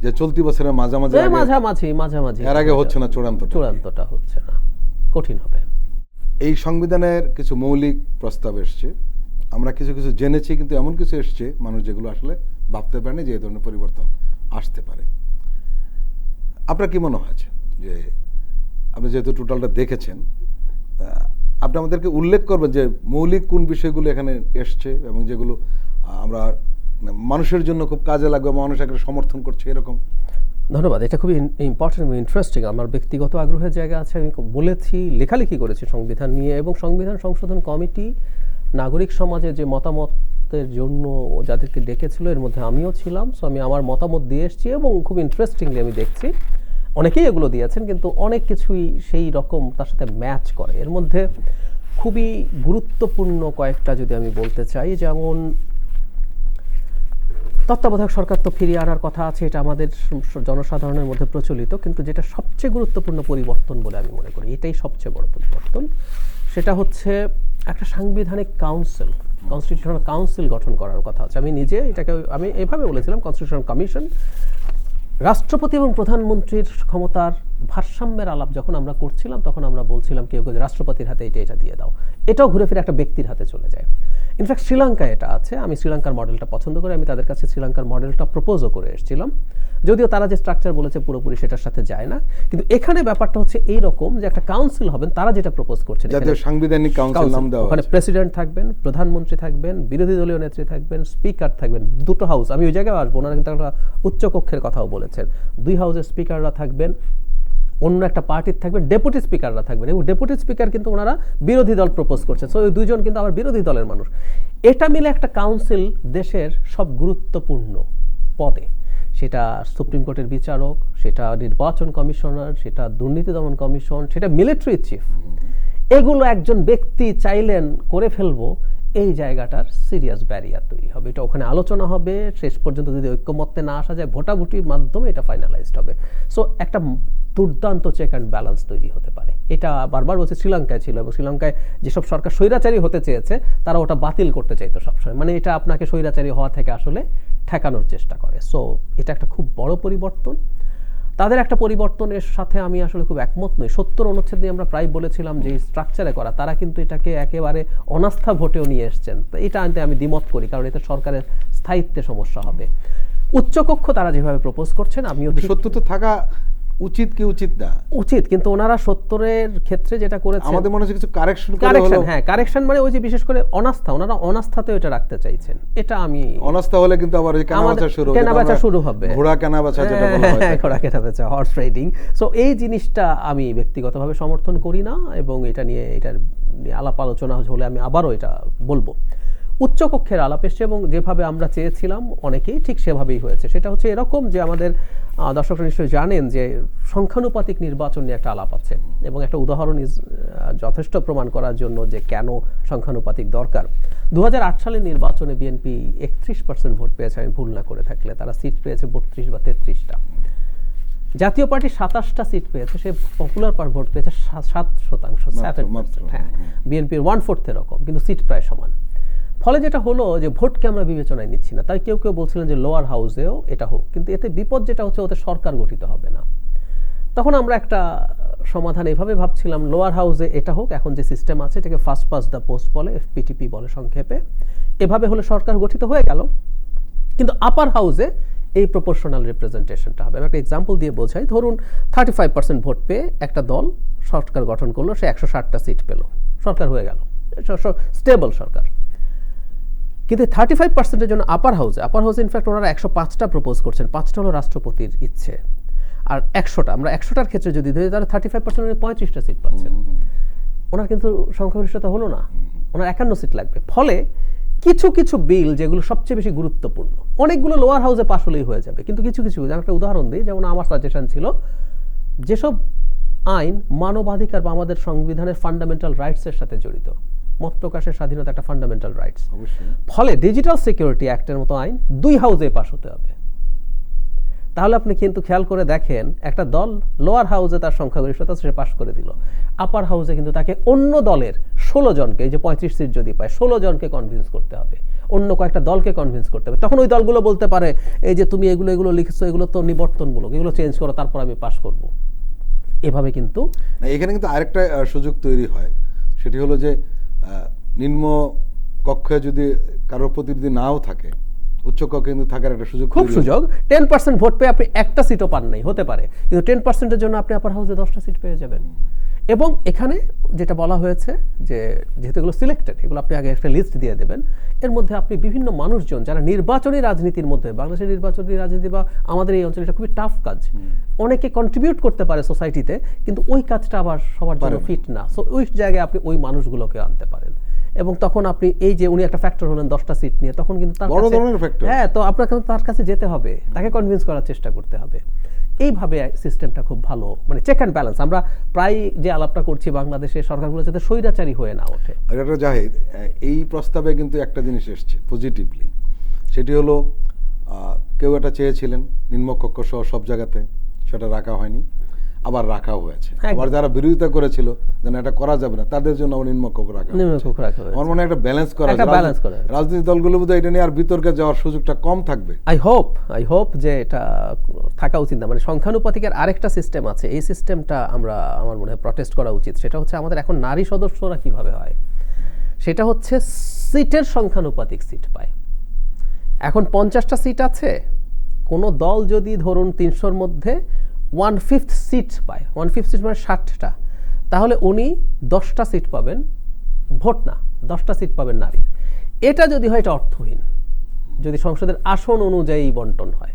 যে চলতি বছরের মাঝামাঝি, এর আগে হচ্ছে না, চূড়ান্তটা হচ্ছে না, কঠিন হবে। এই সংবিধানের কিছু মৌলিক প্রস্তাব এসছে, আমরা কিছু কিছু জেনেছি, কিন্তু এমন কিছু এসছে মানুষ যেগুলো আসলে ভাবতে পারেনি যে এই ধরনের পরিবর্তন আসতে পারে। আপনার কি মনে হয়েছে যে আপনি যেহেতু টোটালটা দেখেছেন, আপনি আমাদেরকে উল্লেখ করবেন যে মৌলিক কোন বিষয়গুলো এখানে এসছে এবং যেগুলো আমরা মানুষের জন্য খুব কাজে লাগবে, মানুষ এখানে সমর্থন করছে এরকম। ধন্যবাদ, এটা খুবই ইম্পর্টেন্ট এবং ইন্টারেস্টিং। আমার ব্যক্তিগত আগ্রহের জায়গা আছে, আমি বলেছি, লেখালেখি করেছি সংবিধান নিয়ে, এবং সংবিধান সংশোধন কমিটি নাগরিক সমাজে যে মতামতের জন্য যাদেরকে ডেকেছিল এর মধ্যে আমিও ছিলাম। সো আমি আমার মতামত দিয়ে এসেছি এবং খুব ইন্টারেস্টিংলি আমি দেখছি অনেকেই এগুলো দিয়েছেন, কিন্তু অনেক কিছুই সেই রকম তার সাথে ম্যাচ করে। এর মধ্যে খুবই গুরুত্বপূর্ণ কয়েকটা যদি আমি বলতে চাই, যেমন তত্ত্বাবধায়ক সরকার তো ফিরিয়ে আনার কথা আছে, এটা আমাদের জনসাধারণের মধ্যে প্রচলিত, কিন্তু যেটা সবচেয়ে গুরুত্বপূর্ণ পরিবর্তন বলে আমি মনে করি, এটাই সবচেয়ে বড় পরিবর্তন, সেটা হচ্ছে একটা সাংবিধানিক কাউন্সিল, কনস্টিটিউশনাল কাউন্সিল গঠন করার কথা আছে। আমি নিজে এটাকে আমি এভাবে বলেছিলাম, কনস্টিটিউশনাল কমিশন। রাষ্ট্রপতি এবং প্রধানমন্ত্রীর ক্ষমতার ভারসাম্যের আলাপ যখন আমরা করছিলাম, তখন আমরা বলছিলাম কেউ কেউ রাষ্ট্রপতির হাতে এটা দিয়ে দাও, এটাও ঘুরে ফিরে একটা ব্যক্তির হাতে চলে যায়। ইনফ্যাক্ট শ্রীলঙ্কায় এটা আছে, আমি শ্রীলঙ্কার মডেলটা পছন্দ করি, আমি তাদের কাছে শ্রীলঙ্কার মডেলটা প্রপোজও করে এসেছিলাম, যদিও তারা যে স্ট্রাকচার বলেছে পুরোপুরি সেটার সাথে যায় না। কিন্তু এখানে ব্যাপারটা হচ্ছে এইরকম যে একটা কাউন্সিল হবেন, তারা যেটা প্রপোজ করছেন, জাতীয় সাংবিধানিক কাউন্সিল নাম দেওয়া, ওখানে প্রেসিডেন্ট থাকবেন, প্রধানমন্ত্রী থাকবেন, বিরোধী দলীয় নেত্রী থাকবেন, স্পিকার থাকবেন, দুটো হাউস, আমি ওই জায়গায় আসবো, ওনারা কিন্তু একটা উচ্চ কক্ষের কথাও বলেছেন, 2 হাউসের স্পিকাররা থাকবেন, অন্য একটা পার্টির থাকবেন, ডেপুটি স্পিকাররা থাকবেন, এবং ডেপুটি স্পিকার কিন্তু ওনারা বিরোধী দল প্রপোজ করছে, সো ওই দুইজন কিন্তু আবার বিরোধী দলের মানুষ। এটা মিলে একটা কাউন্সিল দেশের সব গুরুত্বপূর্ণ পদে, সেটা সুপ্রিম কোর্টের বিচারক, সেটা নির্বাচন কমিশনার, সেটা দুর্নীতি দমন কমিশন, সেটা মিলিটারি চিফ, এগুলো একজন ব্যক্তি চাইলেন করে ফেলবো, এই জায়গাটার সিরিয়াস ব্যারিয়ার তৈরি হবে। এটা ওখানে আলোচনা হবে, শেষ পর্যন্ত যদি ঐক্যমত্যে না আসা যায়, ভোটাভুটির মাধ্যমে এটা ফাইনালাইজড হবে। সো একটা দুর্দান্ত চেক অ্যান্ড ব্যালেন্স তৈরি হতে পারে। এটা বারবার বলছে শ্রীলঙ্কায় ছিল, এবং শ্রীলঙ্কায় যেসব সরকার স্বৈরাচারী হতে চেয়েছে তারা ওটা বাতিল করতে চাইতো সবসময়, মানে এটা আপনাকে স্বৈরাচারী হওয়া থেকে আসলে ঠেকানোর চেষ্টা করে। সো এটা একটা খুব বড় পরিবর্তন। তাদের একটা পরিবর্তনের সাথে আমি আসলে খুব একমত নই। 70 অনুচ্ছেদ নিয়ে আমরা প্রায় বলেছিলাম যে স্ট্রাকচারে করা, তারা কিন্তু এটাকে একেবারে অনাস্থা ভোটেও নিয়ে এসছেন। তো এটা আনতে আমি দ্বিমত করি, কারণ এতে সরকারের স্থায়িত্বে সমস্যা হবে। উচ্চকক্ষ তারা যেভাবে প্রপোজ করছেন, আমিও সত্য তো থাকা উচিত কি উচিত না, উচিত, কিন্তু ওনারা 70-এর ক্ষেত্রে যেটা করেছেন, আমাদের মনে হচ্ছে কিছু কারেকশন, হ্যাঁ কারেকশন, মানে ওই যে বিশেষ করে অনাস্থা, ওনারা অনাস্থাতেও এটা রাখতে চাইছেন। এটা আমি অনাস্থা হলে কিন্তু আবার ওই কেনাবেচা শুরু হবে, ঘোড়া কেনাবেচা, যেটা বলা হয় ঘোড়া কেনাবেচা, হর্স রাইডিং। সো এই জিনিসটা আমি ব্যক্তিগতভাবে সমর্থন করি না, এবং এটা নিয়ে এটার আলাপ আলোচনা হলে আমি আবারও এটা বলবো। উচ্চকক্ষের আলাপ এসছে, এবং যেভাবে আমরা চেয়েছিলাম অনেকেই ঠিক সেভাবেই হয়েছে। সেটা হচ্ছে এরকম যে আমাদের দর্শকরা নিশ্চয়ই জানেন যে সংখ্যানুপাতিক নির্বাচন নিয়ে একটা আলাপ আছে, এবং একটা উদাহরণ যথেষ্ট প্রমাণ করার জন্য যে কেন সংখ্যানুপাতিক দরকার। 2008 সালের নির্বাচনে বিএনপি 31% ভোট পেয়েছে, আমি ভুল না করে থাকলে, তারা সিট পেয়েছে 32 বা 33টা। জাতীয় পার্টি 27টা সিট পেয়েছে, সে পপুলার পার্টি ভোট পেয়েছে 7%, হ্যাঁ, বিএনপির 1/4 এরকম, কিন্তু সিট প্রায় সমান। ফলে যেটা হলো যে ভোটকে আমরা বিবেচনায় নিচ্ছি না। তাই কেউ কেউ বলছিলেন যে লোয়ার হাউসেও এটা হোক, কিন্তু এতে বিপদ যেটা হচ্ছে, ওতে সরকার গঠিত হবে না। তখন আমরা একটা সমাধান এভাবে ভাবছিলাম, লোয়ার হাউসে এটা হোক, এখন যে সিস্টেম আছে এটাকে ফার্স্ট পাস দ্য পোস্ট বলে, FPTP বলে সংক্ষেপে, এভাবে হলে সরকার গঠিত হয়ে গেল। কিন্তু আপার হাউসে এই প্রপোর্শনাল রিপ্রেজেন্টেশনটা হবে। আমি একটা এক্সাম্পল দিয়ে বোঝাই। ধরুন 35% ভোট পেয়ে একটা দল সরকার গঠন করলো, সে 160টা সিট পেল, সরকার হয়ে গেল, স্টেবল সরকার। কিন্তু 35%-এর জন্য আপার হাউসে ইনফ্যাক্ট ওনারা 105টা প্রপোজ করছেন, 5টা হলো রাষ্ট্রপতির ইচ্ছে, আর 100টা, আমরা 100টার ক্ষেত্রে যদি ধরি তাহলে 35% 35টা সিট পাচ্ছেন। ওনার কিন্তু সংখ্যাগরিষ্ঠতা হলো না, ওনার 51 সিট লাগবে। ফলে কিছু কিছু বিল যেগুলো সবচেয়ে বেশি গুরুত্বপূর্ণ, অনেকগুলো লোয়ার হাউসে পাস হলেই হয়ে যাবে, কিন্তু কিছু কিছু, আমি একটা উদাহরণ দিই, যেমন আমার সাজেশন ছিল যেসব আইন মানবাধিকার বা আমাদের সংবিধানের ফান্ডামেন্টাল রাইটসের সাথে জড়িত, মত প্রকাশের স্বাধীনতা একটা ফান্ডামেন্টাল রাইটস, ফলে ডিজিটাল সিকিউরিটি অ্যাক্টের মতো আইন 2 হাউসে পাস হতে হবে। তাহলে আপনি কিন্তু খেয়াল করে দেখেন, একটা দল লোয়ার হাউসে তার সংখ্যাগরিষ্ঠতা সে পাস করে দিল, আপার হাউসে কিন্তু তাকে অন্য দলের 16 জনকে, এই যে 35 সিট যদি পায়, 16 জনকে কনভিন্স করতে হবে, অন্য কয়েকটা দলকে কনভিন্স করতে হবে। তখন ওই দলগুলো বলতে পারে, এই যে তুমি এগুলো লিখেছো, এগুলো তো নিবর্তনমূলক, এগুলো চেঞ্জ করো, তারপর আমি পাস করব। এভাবে কিন্তু এখানে কিন্তু আরেকটা সুযোগ তৈরি হয়, সেটি হলো যে নিম্ন কক্ষে যদি কারোর প্রতিনিধি নাও থাকে, উচ্চ কক্ষে কিন্তু থাকার একটা সুযোগ, খুব সুযোগ। 10% ভোট পেয়ে আপনি একটা সিটও পান নাই, হতে পারে, কিন্তু 10%-এর জন্য আপনি আপার হাউসে 10টা সিট পেয়ে যাবেন। এবং এখানে যেটা বলা হয়েছে যে যেহেতু এগুলো সিলেক্টেড, এগুলো আপনি আগে একটা লিস্ট দিয়ে দেবেন, এর মধ্যে আপনি বিভিন্ন মানুষজন যারা নির্বাচনী রাজনীতির মধ্যে, বাংলাদেশের নির্বাচনী রাজনীতি বা আমাদের এই অঞ্চলে এটা খুবই টাফ কাজ, অনেকে কন্ট্রিবিউট করতে পারে সোসাইটিতে, কিন্তু ওই কাজটা আবার সবার জন্য ফিট না। সো ওই জায়গায় আপনি ওই মানুষগুলোকে আনতে পারেন, এবং তখন আপনি এই যে উনি একটা ফ্যাক্টর হলেন 10টা সিট নিয়ে, তখন কিন্তু তার বড় কাছে, ধরনের factor। হ্যাঁ, তো আপনাকে তার কাছে যেতে হবে, তাকে কনভিন্স করার চেষ্টা করতে হবে। এইভাবে সিস্টেমটা খুব ভালো, মানে চেক অ্যান্ড ব্যালেন্স। আমরা প্রায় যে আলাপটা করছি, বাংলাদেশের সরকারগুলো যাতে স্বৈরাচারী হয়ে না ওঠে। ডক্টর জাহিদ, এই প্রস্তাবে কিন্তু একটা জিনিস এসছে পজিটিভলি, সেটি হলো কেউ এটা চেয়েছিলেন নিম্নকক্ষ সহ সব জায়গাতে, সেটা রাখা হয়নি, আবার রাখাও হয়েছে। আবার যারা বিরোধিতা করেছিল যেন এটা করা যাবে না, তাদের জন্য আবার নিম্নকক্ষ রাখা হয়েছে। আমার মনে হয় একটা ব্যালেন্স করা, রাজনৈতিক দলগুলো বোধহয় এটা নিয়ে আর বিতর্কে যাওয়ার সুযোগটা কম থাকবে। আই হোপ যে এটা থাকা উচিত না। মানে সংখ্যানুপাতিকের আরেকটা সিস্টেম আছে, এই সিস্টেমটা আমার মনে হয় প্রটেস্ট করা উচিত। সেটা হচ্ছে আমাদের এখন নারী সদস্যরা কিভাবে হয়, সেটা হচ্ছে সিটের সংখ্যানুপাতিক সিট পায়। এখন 50টা সিট আছে, কোনো দল যদি ধরুন 300-র মধ্যে 1/5 সিট পায়, 1/5 সিট মানে 60টা, তাহলে উনি 10টা সিট পাবেন, ভোট না, 10টা সিট পাবেন নারীর। এটা যদি হয় এটা অর্থহীন। যদি সংসদের আসন অনুযায়ী বন্টন হয়,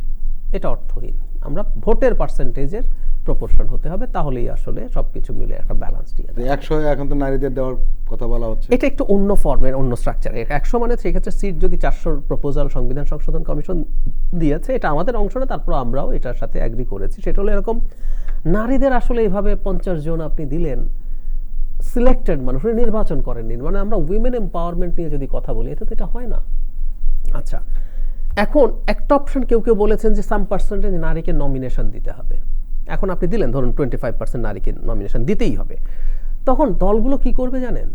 এটা অর্থহীন। আমরা ভোটের পার্সেন্টেজের প্রপোর্শন হতে হবে, তাহলেই আসলে সবকিছু মিলে একটা ব্যালেন্স দিয়ে 100 এখন তো নারীদের দেওয়ার কথা বলা হচ্ছে। এটা একটু অন্য ফর্মের, অন্য স্ট্রাকচারে। 100 মানে সেক্ষেত্রে সিট যদি 400 প্রপোজাল সংবিধান সংশোধন কমিশন দিয়েছে, এটা আমাদের অংশ না, তারপর আমরাও এটার সাথে অ্যাগ্রি করেছি। সেটা হলো এরকম, নারীদের আসলে এইভাবে 50 জন আপনি দিলেন, সিলেক্টেড মানুষ নির্বাচন করেননি। মানে আমরা উইমেন এম্পাওয়ারমেন্ট নিয়ে যদি কথা বলি, এতে তো এটা হয় না। আচ্ছা, এখন একটা অপশন কেউ বলেছেন যে সাম পার্সেন্টেজ নারীকে নমিনেশন দিতে হবে। এখন আপনি দিলেন ধরুন 25% নারীকে নমিনেশন দিতেই হবে। তখন দলগুলো কি করবে জানেন?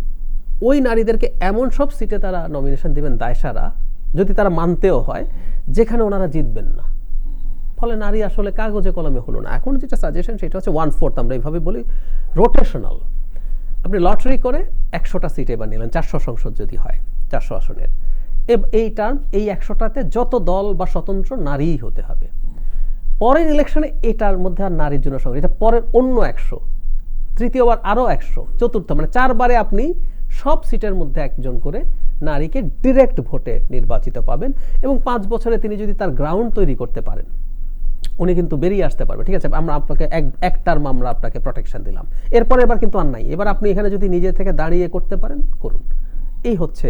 ওই নারীদেরকে এমন সব সিটে তারা নমিনেশন দিবেন দায়সারা, যদি তারা মানতেও হয়, যেখানে ওনারা জিতবেন না। ফলে নারী আসলে কাগজে কলমে হলো না। এখন যেটা সাজেশন সেটা হচ্ছে 1/4, আমরা এইভাবে বলি রোটেশনাল। আপনি লটারি করে 100টা সিট এবার নিলেন, 400 সংসদ যদি হয়, 400 আসনের। এই টার্ম, এই 100টাতে যত দল বা স্বতন্ত্র নারীই হতে হবে। পরের ইলেকশনে এটার মধ্যে আর নারীর জন্য সংখ্যা, এটা পরের অন্য 100, তৃতীয়বার আরও 100, চতুর্থ, মানে 4বারে আপনি সব সিটের মধ্যে একজন করে নারীকে ডিরেক্ট ভোটে নির্বাচিত পাবেন। এবং 5 বছরে তিনি যদি তার গ্রাউন্ড তৈরি করতে পারেন, উনি কিন্তু বেরিয়ে আসতে পারবে। ঠিক আছে, আমরা আপনাকে এক টার্ম আমরা আপনাকে প্রোটেকশন দিলাম, এরপরে এবার কিন্তু আর নাই। এবার আপনি এখানে যদি নিজে থেকে দাঁড়িয়ে করতে পারেন, করুন। এই হচ্ছে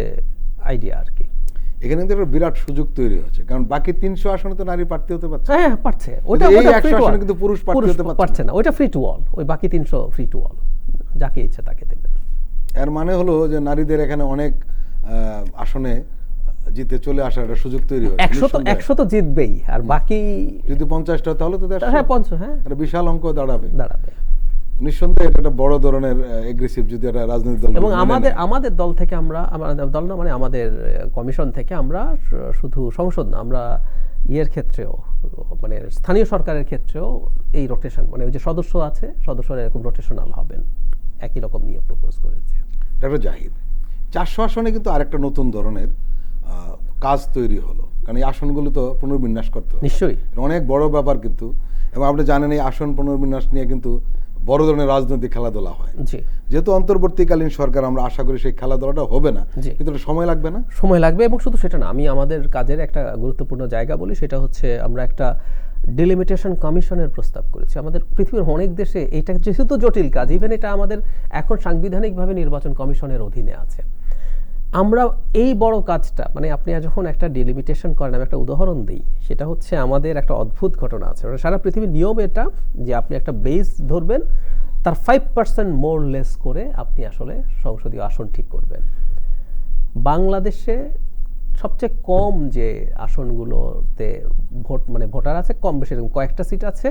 আইডিয়া আর কি। এখানে কিন্তু একটা বিরাট সুযোগ তৈরি হচ্ছে, কারণ বাকি 300 আসনে তো নারী প্রার্থী হতে পারছে। হ্যাঁ, পারছে। ওটা এই 100 আসনে কিন্তু পুরুষ প্রার্থী হতে পারছে না। ওইটা ফ্রি টু অল, ওই বাকি 300 ফ্রি টু অল, যাকে ইচ্ছা তাকে দেবেন। এর মানে হলো যে নারীদের এখানে অনেক আসনে জিতে চলে আসার একটা সুযোগ তৈরি হয়েছে। 100 তো জিতবেই, আর বাকি যদি 50টা, তাহলে তো 150, হ্যাঁ 50, হ্যাঁ একটা বিশাল অঙ্ক দাঁড়াবে। নিঃসন্দেহে এটা একটা বড় ধরনের এগ্রেসিভ যদি একটা রাজনৈতিক দল। এবং আমাদের দল থেকে আমাদের দল না, মানে আমাদের কমিশন থেকে আমরা শুধু সংসদ না, আমরা ইয়ের ক্ষেত্রেও, মানে স্থানীয় সরকারের ক্ষেত্রেও এই রোটেশন, মানে ওই যে সদস্য আছে, সদস্যরা এরকম রোটেশনাল হবেন, একই রকম নিয়ে প্রপোজ করেছে ডক্টর জাহিদ। 400 আসনে কিন্তু আরেকটা নতুন ধরনের কাজ তৈরি হলো, কারণ এই আসনগুলো তো পুনর্বিন্যাস করতে হবে। নিশ্চয়ই অনেক বড় ব্যাপার কিন্তু, এবং আপনি জানেন এই আসন পুনর্বিন্যাস নিয়ে কিন্তু বড় ধরনের রাজনৈতিক খেলাধুলা হয়। যেহেতু অন্তর্বর্তীকালীন সরকার, আমরা আশা করি সেই খেলাধুলাটা হবে না, কিন্তু সময় লাগবে না? সময় লাগবে। এবং শুধু সেটা না, আমি আমাদের কাজের একটা গুরুত্বপূর্ণ জায়গা বলি, সেটা হচ্ছে আমরা একটা ডিলিমিটেশন কমিশনের প্রস্তাব করেছি। আমাদের পৃথিবীর অনেক দেশে এটা যেহেতু জটিল কাজ, ইভেন এটা আমাদের এখন সাংবিধানিকভাবে নির্বাচন কমিশনের অধীনে আছে। আমরা এই বড় কাজটা, মানে আপনি যখন একটা ডিলিমিটেশন করেন, আমি একটা উদাহরণ দিই, সেটা হচ্ছে আমাদের একটা অদ্ভুত ঘটনা আছে। সারা পৃথিবীর নিয়ম এটা যে আপনি একটা বেস ধরবেন, তার 5% মোর লেস করে আপনি আসলে সংসদীয় আসন ঠিক করবেন। বাংলাদেশে সবচেয়ে কম যে আসনগুলোতে ভোটার আছে, কম বেশি কয়েকটা সিট আছে,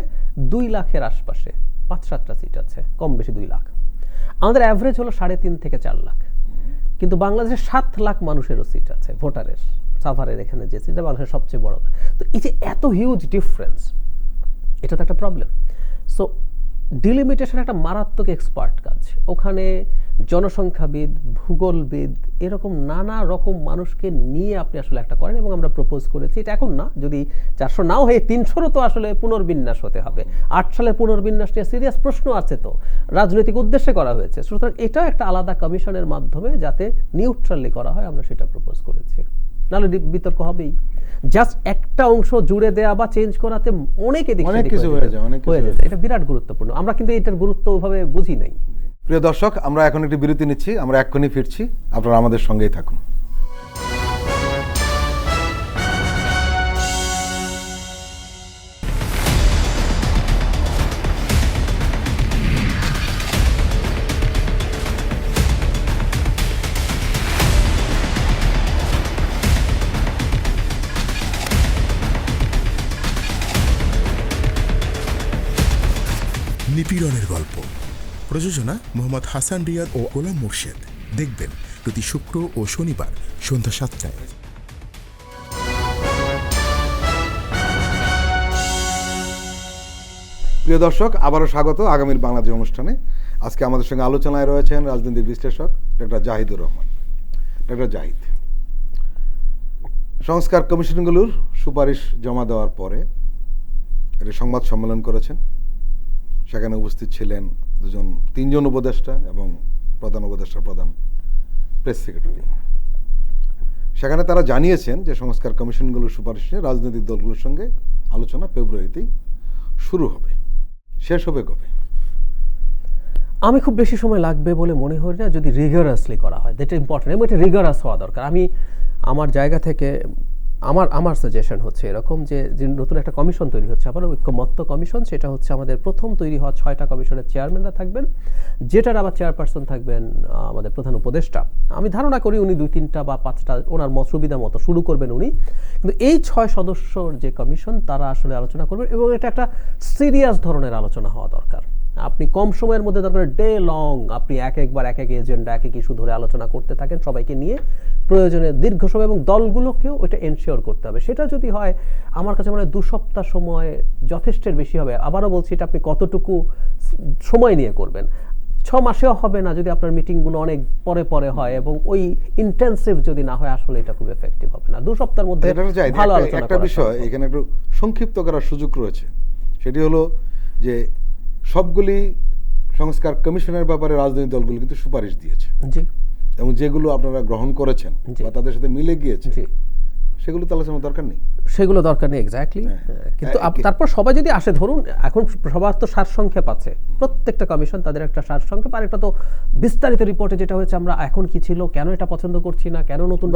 2 লাখের আশপাশে, 5-7টা সিট আছে, কম বেশি 2 লাখ। আমাদের অ্যাভারেজ হলো 3.5 থেকে 4 লাখ। কিন্তু বাংলাদেশে 7 লাখ মানুষেরও সিট আছে, ভোটারের, সাভারের এখানে যে সিটটা বাংলাদেশের সবচেয়ে বড়। তো এই যে এত হিউজ ডিফারেন্স, এটা তো একটা প্রবলেম। সো ডিলিমিটেশন একটা মারাত্মক এক্সপার্ট কাজ। ওখানে জনসংখ্যাবিদ, ভূগোলবিদ, এরকম নানা রকম মানুষকে নিয়ে আপনি আসলে একটা করেন এবং আমরা প্রপোজ করেছি। এটা এখন না, যদি 400 নাও হয়ে 300-রও তো আসলে পুনর্বিন্যাস হতে হবে। 8 সালের পুনর্বিন্যাস নিয়ে সিরিয়াস প্রশ্ন আছে, তো রাজনৈতিক উদ্দেশ্যে করা হয়েছে। সুতরাং এটাও একটা আলাদা কমিশনের মাধ্যমে যাতে নিউট্রালি করা হয়, আমরা সেটা প্রপোজ করেছি। নাহলে বিতর্ক হবেই। জাস্ট একটা অংশ জুড়ে দেয়া বা চেঞ্জ করাতে অনেক এদিক অনেক সেদিক কিছু হয়ে যায়, অনেক কিছু হয়ে হয়ে যায়। এটা বিরাট গুরুত্বপূর্ণ। আমরা কিন্তু এটার গুরুত্ব ওইভাবে বুঝি নাই। প্রিয় দর্শক, আমরা এখন একটি বিরতি নিচ্ছি, আমরা এক্ষুনি ফিরছি, আপনারা আমাদের সঙ্গেই থাকুন। নিপীড়নের গল্প, প্রযোজনা মোহাম্মদ হাসান রিয়াদ ও গোলাম মুর্শেদ। দেখবেন প্রতি শুক্র ও শনিবার সন্ধ্যা 7টায়। প্রিয় দর্শক, আবারও স্বাগত আগামীর বাংলাদেশ অনুষ্ঠানে। আজকে আমাদের সঙ্গে আলোচনায় রয়েছেন রাজনৈতিক বিশ্লেষক ডক্টর জাহিদুর রহমান। ডক্টর জাহিদ, সংস্কার কমিশনগুলোর সুপারিশ জমা দেওয়ার পরে একটি সংবাদ সম্মেলন করেছেন। সেখানে উপস্থিত ছিলেন 3জন উপদেষ্টা এবং প্রধান উপদেষ্টা, প্রধান প্রেস সেক্রেটারি। সেখানে তারা জানিয়েছেন যে সংস্কার কমিশনগুলোর সুপারিশ নিয়ে রাজনৈতিক দলগুলোর সঙ্গে আলোচনা ফেব্রুয়ারিতেই শুরু হবে। শেষ হবে কবে? আমি খুব বেশি সময় লাগবে বলে মনে হয় না, যদি রিগারাসলি করা হয়। দ্যাট ইম্পর্টেন্ট, এবং এটা রিগারাস হওয়া দরকার। আমি আমার জায়গা থেকে আমার সাজেশন হচ্ছে এরকম যে নতুন একটা কমিশন তৈরি হচ্ছে, আবার ঐক্যমত্য কমিশন। সেটা হচ্ছে আমাদের প্রথম তৈরি হওয়া 6টা কমিশনের চেয়ারম্যানরা থাকবেন, যেটার আবার চেয়ারপারসন থাকবেন আমাদের প্রধান উপদেষ্টা। আমি ধারণা করি উনি 2-3টা বা 5টা ওনার সুবিধা মতো শুরু করবেন উনি। কিন্তু এই 6 সদস্যর যে কমিশন, তারা আসলে আলোচনা করবেন এবং এটা একটা সিরিয়াস ধরনের আলোচনা হওয়া দরকার। আপনি কম সময়ের মধ্যে দরকার ডে লং আপনি এক এক এজেন্ডা, এক ইস্যু ধরে আলোচনা করতে থাকেন সবাইকে নিয়ে, প্রয়োজনে দীর্ঘ সময়, এবং দলগুলোকেও ওইটা এনশিওর করতে হবে। সেটা যদি হয়, আমার কাছে মনে হয় 2 সপ্তাহ সময় যথেষ্টের বেশি হবে। আবারও বলছি, এটা আপনি কতটুকু সময় নিয়ে করবেন। 6 মাসেও হবে না যদি আপনার মিটিংগুলো অনেক পরে পরে হয়, এবং ওই ইন্টেন্সিভ যদি না হয়, আসলে এটা খুব এফেক্টিভ হবে না। 2 সপ্তাহের মধ্যে ভালো আলোচনা একটা বিষয় এখানে একটু সংক্ষিপ্ত করার সুযোগ রয়েছে। সেটি হলো যে সবগুলি সংস্কার কমিশনের ব্যাপারে রাজনৈতিক দলগুলো কিন্তু সুপারিশ দিয়েছে, জি, এবং যেগুলো আপনারা গ্রহণ করেছেন বা তাদের সাথে মিলে গিয়েছে, জি, সেগুলো তো আলোচনার দরকার নেই। সেগুলো দরকার নেই, এক্স্যাক্টলি। কিন্তু তারপর সবাই যদি আসে, ধরুন এখন সবার তো সারসংক্ষেপ আছে, প্রত্যেকটা কমিশন তাদের একটা সারসংক্ষেপ, আর একটা তো বিস্তারিত রিপোর্টে যেটা হয়েছে আমরা এখন কি ছিল, কেন এটা পছন্দ করছি না, কেন নতুন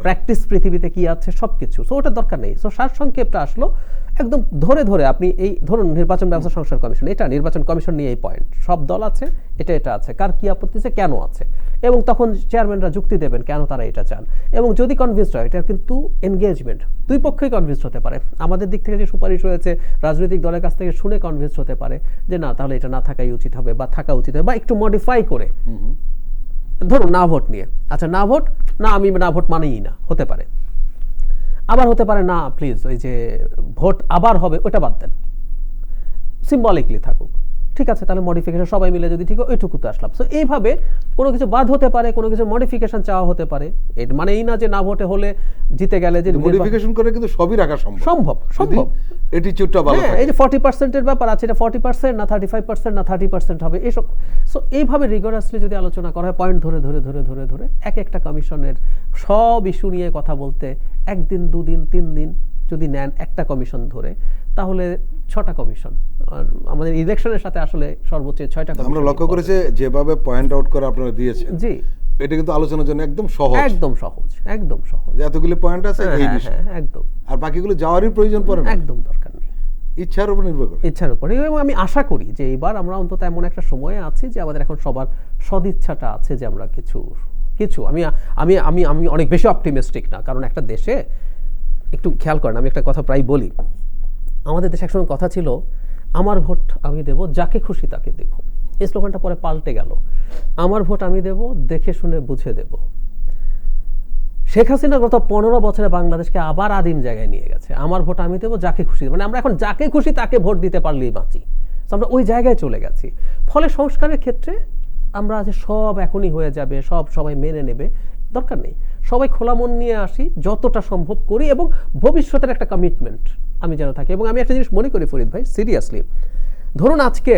প্র্যাকটিস পৃথিবীতে কি আছে, সবকিছু। সো ওটা দরকার নেই। সো সারসংক্ষেপটা আসলো একদম ধরে আপনি এই ধরুন নির্বাচন ব্যবস্থা সংস্কার কমিশন, এটা নির্বাচন কমিশন নিয়ে এই পয়েন্ট, সব দল আছে, এটা আছে, কার কি আপত্তি আছে, কেন আছে, এবং তখন চেয়ারম্যানরা যুক্তি দেবেন কেন তারা এটা চান। এবং যদি কনভিন্সড হয়, এটা কিন্তু এনগেজমেন্ট, 2 পক্ষই কনভিন্সড হতে পারে। আমাদের দিক থেকে যে সুপারিশ হয়েছে, রাজনৈতিক দলের কাছ থেকে শুনে কনভিন্সড হতে পারে যে না, তাহলে এটা না থাকাই উচিত হবে, বা থাকা উচিত হবে, বা একটু মডিফাই করে। ধরুন না ভোট নিয়ে, আচ্ছা না ভোট না, আমি না ভোট মানেই না, হতে পারে। আবার হতে পারে না, প্লিজ ওই যে ভোট আবার হবে ওটা বাদ দেন, সিম্বলিকলি থাকুক। ঠিক আছে, তাহলে মডিফিকেশন সবাই মিলে যদি ঠিক হয়, ওইটুকু তো আসলাম। সো এইভাবে কোনো কিছু বাদ হতে পারে, কোনো কিছু মডিফিকেশন চাওয়া হতে পারে। এর মানে এই না যে না ভোটে হলে জিতে গেলে যে মডিফিকেশন করে কিন্তু সবই রাখা সম্ভব। অ্যাটিটিউডটা ভালো থাকে। এই যে 40%-এর ব্যাপার আছে, এটা 40% না 35% না 30% হবে, এসব। সো এইভাবে রিগোরাসলি যদি আলোচনা করা হয়, পয়েন্ট ধরে এক একটা কমিশনের সব ইস্যু নিয়ে কথা বলতে 1 দিন 2 দিন 3 দিন যদি নেন একটা কমিশন ধরে, তাহলে 6টা কমিশন। আর আমাদের ইলেকশনের সাথে আসলে সর্বোচ্চ 6টা কমিশন আমরা লক্ষ্য করেছি, যেভাবে পয়েন্ট আউট করে আপনারা দিয়েছেন, জি, এটা কিন্তু আলোচনার জন্য একদম সহজ। এতগুলি পয়েন্ট আছে এই বিষয়ে, একদম। আর বাকিগুলো যাওয়ারই প্রয়োজন পড়ে না, একদম দরকার নেই। ইচ্ছার উপর নির্ভর করে, ইচ্ছার উপর। এবং আমি আশা করি যে এইবার আমরা অন্তত এমন একটা সময়ে আছি যে আমাদের এখন সবার সদিচ্ছাটা আছে যে আমরা কিছু আমি অনেক বেশি অপটিমিস্টিক না, কারণ একটা দেশে একটু খেয়াল করেন, আমি একটা কথা প্রায় বলি, আমাদের দেশে একসময় কথা ছিল, আমার ভোট আমি দেব, যাকে খুশি তাকে দেব। এই স্লোগানটা পরে পাল্টে গেল, আমার ভোট আমি দেব, দেখে শুনে বুঝে দেব। শেখ হাসিনা গত 15 বছরে বাংলাদেশকে আবার আদিম জায়গায় নিয়ে গেছে। আমার ভোট আমি দেব, যাকে খুশি, মানে আমরা এখন যাকে খুশি তাকে ভোট দিতে পারলেই বাঁচি। আমরা ওই জায়গায় চলে গেছি। ফলে সংস্কারের ক্ষেত্রে আমরা যে সব এখনই হয়ে যাবে, সবাই মেনে নেবে, দরকার নেই। সবাই খোলা মন নিয়ে আসি, যতটা সম্ভব করি, এবং ভবিষ্যতের একটা কমিটমেন্ট আমি যেন থাকি। এবং আমি একটা জিনিস মনে করি ফরিদ ভাই, সিরিয়াসলি, ধরুন আজকে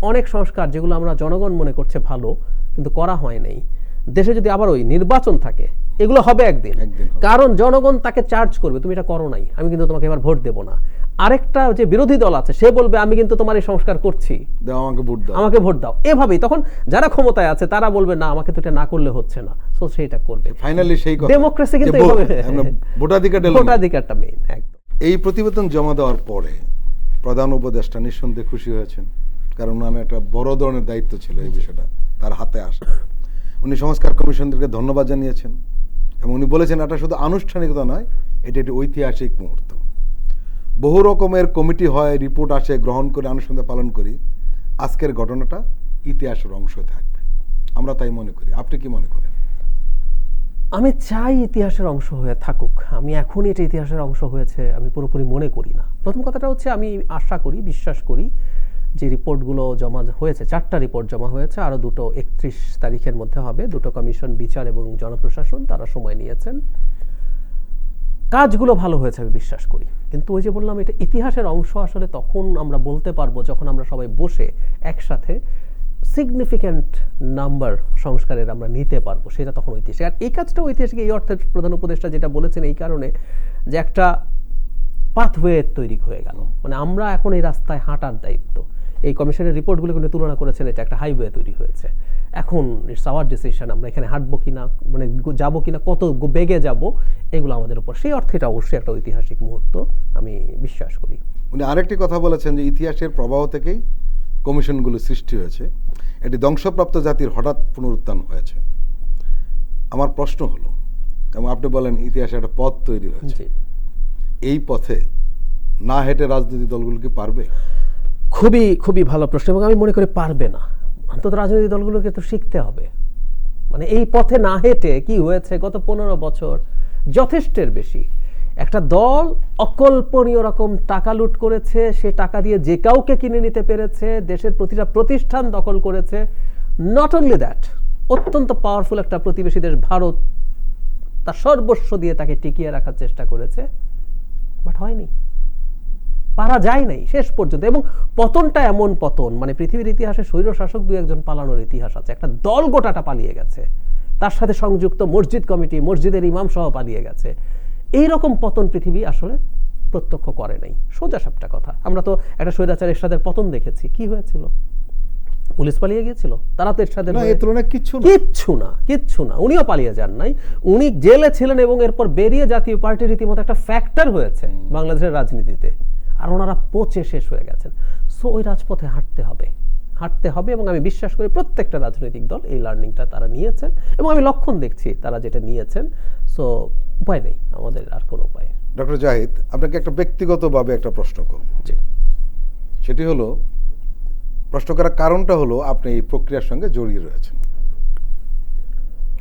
অনেক সংস্কার যেগুলো আমরা জনগণ মনে করছে ভালো কিন্তু করা হয় নাই, দেশে যদি আবার ওই নির্বাচন থাকে, এগুলো হবে একদিন। কারণ জনগণ তাকে চার্জ করবে, তুমি এটা করো নাই, আমি কিন্তু তোমাকে এবার ভোট দেবো না। আরেকটা যে বিরোধী দল আছে সে বলবে আমি কিন্তু তোমার এই সংস্কার করছি, আমাকে ভোট দাও। এভাবেই তখন যারা ক্ষমতায় আছে তারা বলবে না, আমাকে তো এটা না করলে হচ্ছে না, সো সেইটা করবে। ফাইনালি সেই কথা, ডেমোক্রেসি কিন্তু এইভাবে, ভোটাধিকারটা মেইন। একদম। এই প্রতিবেদন জমা দেওয়ার পরে প্রধান উপদেষ্টা নিঃসন্দেহে খুশি হয়েছেন, কারণ ওনার একটা বড় ধরনের দায়িত্ব ছিল এই বিষয়টা তার হাতে আসা। উনি সংস্কার কমিশনদেরকে ধন্যবাদ জানিয়েছেন এবং উনি বলেছেন এটা শুধু আনুষ্ঠানিকতা নয়, এটা একটি ঐতিহাসিক মুহূর্ত। বহু রকমের কমিটি হয়, রিপোর্ট আসে, গ্রহণ করে আনুষ্ঠানিকতা পালন করি। আজকের ঘটনাটা ইতিহাসের অংশ থাকবে, আমরা তাই মনে করি। আপনি কি মনে করেন? আমি চাই ইতিহাসের অংশ হয়ে থাকুক। আমি এখনই এটা ইতিহাসের অংশ হয়েছে আমি পুরোপুরি মনে করি না। প্রথম কথাটা হচ্ছে আমি আশা করি, বিশ্বাস করি যে রিপোর্টগুলো জমা হয়েছে, 4টা রিপোর্ট জমা হয়েছে, আরও 2টো 31 তারিখের মধ্যে হবে। 2টো কমিশন, বিচার এবং জনপ্রশাসন, তারা সময় নিয়েছেন। কাজগুলো ভালো হয়েছে আমি বিশ্বাস করি, কিন্তু ওই যে বললাম এটা ইতিহাসের অংশ আসলে তখন আমরা বলতে পারবো যখন আমরা সবাই বসে একসাথে সিগনিফিক্যান্ট নাম্বার সংস্কারের আমরা নিতে পারবো, সেটা তখন ঐতিহাসিক। আর এই কাজটা ঐতিহাসিক এই অর্থে প্রধান উপদেষ্টা যেটা বলেছেন এই কারণে যে একটা পাথওয়ে তৈরি হয়ে গেল, মানে আমরা এখন এই রাস্তায় হাঁটার দায়িত্ব। এই কমিশনের রিপোর্টগুলো কিন্তু তুলনা করেছেন, এটা একটা হাইওয়ে তৈরি হয়েছে। এখন ইটস আওয়ার ডিসিশন, আমরা এখানে হাঁটবো কিনা, মানে যাবো কিনা, কত বেগে যাব, এগুলো আমাদের উপর। সেই অর্থে এটা অবশ্যই একটা ঐতিহাসিক মুহূর্ত আমি বিশ্বাস করি। উনি আরেকটি কথা বলেছেন যে ইতিহাসের প্রবাহ থেকেই কমিশনগুলো সৃষ্টি হয়েছে, এটি ধ্বংসপ্রাপ্ত জাতির হঠাৎ পুনরুত্থান হয়েছে। আমার প্রশ্ন হলো, এবং আপনি বলেন ইতিহাসে একটা পথ তৈরি হয়েছে, এই পথে না হেঁটে রাজনৈতিক দলগুলো কি পারবে? খুবই খুবই ভালো প্রশ্ন, এবং আমি মনে করি পারবে না। অন্তত রাজনৈতিক দলগুলোকে তো শিখতে হবে, মানে এই পথে না হেঁটে কি হয়েছে গত 15 বছর, যথেষ্টের বেশি একটা দল অকল্পনীয় রকম টাকা লুট করেছে, সে টাকা দিয়ে যে কাউকে কিনে নিতে পেরেছে, দেশের প্রতিটা প্রতিষ্ঠান দখল করেছে। নট অনলি দ্যাট, অত্যন্ত পাওয়ারফুল একটা প্রতিবেশী দেশ ভারত তার সর্বস্ব দিয়ে তাকে টিকিয়ে রাখার চেষ্টা করেছে, বাট হয়নি, পারা যায় নাই শেষ পর্যন্ত। এবং পতনটা এমন পতন, মানে পৃথিবীর ইতিহাসে স্বৈর শাসক 2-1 পালানোর ইতিহাস আছে, একটা দল গোটাটা পালিয়ে গেছে, তার সাথে সংযুক্ত মসজিদ কমিটি, মসজিদের ইমাম সহ পালিয়ে গেছে। এইরকম পতন পৃথিবী আসলে প্রত্যক্ষ করে নাই। সোজা সাপটা কথা, আমরা তো একটা স্বৈরাচার এরশাদের পতন দেখেছি, কি হয়েছিল? পুলিশ পালিয়ে গিয়েছিল, তারা তো এরশাদের কিচ্ছু না, উনিও পালিয়ে যান নাই, উনি জেলে ছিলেন এবং এরপর বেরিয়ে জাতীয় পার্টির রীতিমতো একটা ফ্যাক্টর হয়েছে বাংলাদেশের রাজনীতিতে, আর ওনারা পচে শেষ হয়ে গেছেন। সো ওই রাজপথে হাঁটতে হবে, এবং আমি বিশ্বাস করি প্রত্যেকটা রাজনৈতিক দল এই লার্নিংটা তারা নিয়েছেন, এবং আমি লক্ষণ দেখছি তারা যেটা নিয়েছেন। সো উপায় নেই, আমাদের আর কোনো উপায়। ডক্টর জাহিদ, আপনাকে একটা ব্যক্তিগতভাবে একটা প্রশ্ন করব, সেটি হলো, প্রশ্ন করার কারণটা হলো আপনি এই প্রক্রিয়ার সঙ্গে জড়িয়ে রয়েছেন।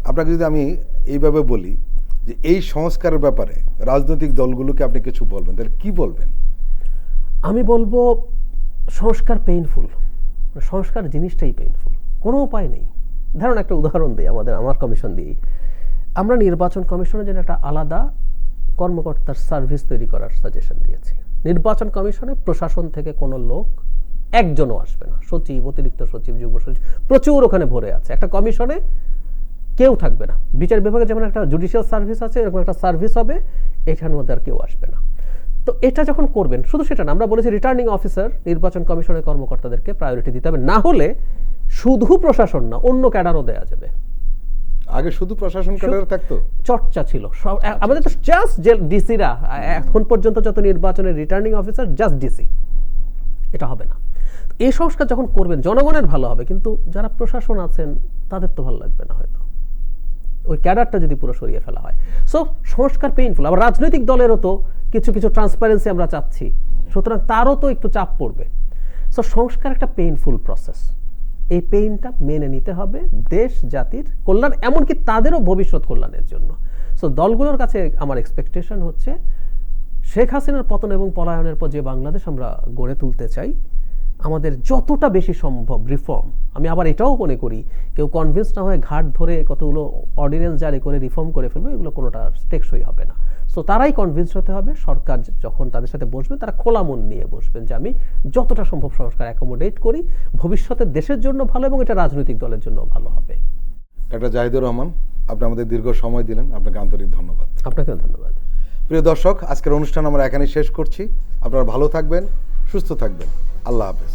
আপনাকে যদি আমি এইভাবে বলি যে এই সংস্কারের ব্যাপারে রাজনৈতিক দলগুলোকে আপনি কিছু বলবেন, তাহলে কি বলবেন? আমি বলবো সংস্কার পেইনফুল, সংস্কার জিনিসটাই পেইনফুল, কোনো উপায় নেই। ধরুন একটা উদাহরণ দিই, আমার কমিশন দিয়েই, আমরা নির্বাচন কমিশনের জন্য একটা আলাদা কর্মকর্তার সার্ভিস তৈরি করার সাজেশন দিয়েছি। নির্বাচন কমিশনে প্রশাসন থেকে কোনো লোক একজনও আসবে না, সচিব, অতিরিক্ত সচিব, যুগ্ম সচিব প্রচুর ওখানে ভরে আছে, একটা কমিশনে কেউ থাকবে না। বিচার বিভাগে যেমন একটা জুডিশিয়াল সার্ভিস আছে, এরকম একটা সার্ভিস হবে, এটার মধ্যে আর কেউ আসবে না। তো এটা যখন করবেন, শুধু সেটা না, আমরা বলেছি রিটার্নিং অফিসার নির্বাচন কমিশনের কর্মকর্তাদেরকে প্রায়োরিটি দিতে হবে, না হলে শুধু প্রশাসন না অন্য ক্যাডারও দেওয়া যাবে। আগে শুধু প্রশাসন ক্যাডার থাকতো, চর্চা ছিল আমাদের তো জাস্ট ডিসিরা, এখন পর্যন্ত যত নির্বাচনের রিটার্নিং অফিসার জাস্ট ডিসি, এটা হবে না। এই সংস্কার যখন করবেন জনগণের ভালো হবে, কিন্তু যারা প্রশাসন আছেন তাদের তো ভালো লাগবে না হয়তো, ওই ক্যাডারটা যদি পুরো সরিয়ে ফেলা হয়। সো সংস্কার পেইনফুল। আবার রাজনৈতিক দলেরও তো কিছু ট্রান্সপারেন্সি আমরা চাচ্ছি, সুতরাং তারও তো একটু চাপ পড়বে। সো সংস্কার একটা পেইনফুল প্রসেস, এই পেইনটা মেনে নিতে হবে দেশ জাতির কল্যাণ, এমনকি তাদেরও ভবিষ্যৎ কল্যাণের জন্য। সো দলগুলোর কাছে আমার এক্সপেকটেশন হচ্ছে শেখ হাসিনার পতন এবং পলায়নের পর যে বাংলাদেশ আমরা গড়ে তুলতে চাই, আমাদের যতটা বেশি সম্ভব রিফর্ম, আমি আবার এটাও মনে করি কেউ কনভিন্স না হয়ে ঘাট ধরে কতগুলো অর্ডিন্যান্স জারি করে রিফর্ম করে ফেলবে, এগুলো কোনোটা টেকসই হবে না। সো তারাই কনভিন্স হতে হবে, সরকার যখন তাদের সাথে বসবে তারা খোলা মন নিয়ে বসবেন যে আমি যতটা সম্ভব সংস্কার অ্যাকোমোডেট করি, ভবিষ্যতে দেশের জন্য ভালো এবং এটা রাজনৈতিক দলের জন্য ভালো হবে। ডাক্তার জাহিদুর রহমান, আপনি আমাদের দীর্ঘ সময় দিলেন, আপনাকে আন্তরিক ধন্যবাদ। আপনাকেও ধন্যবাদ। প্রিয় দর্শক, আজকের অনুষ্ঠান আমরা এখানেই শেষ করছি। আপনারা ভালো থাকবেন, সুস্থ থাকবেন। আল্লাহ হাফেজ।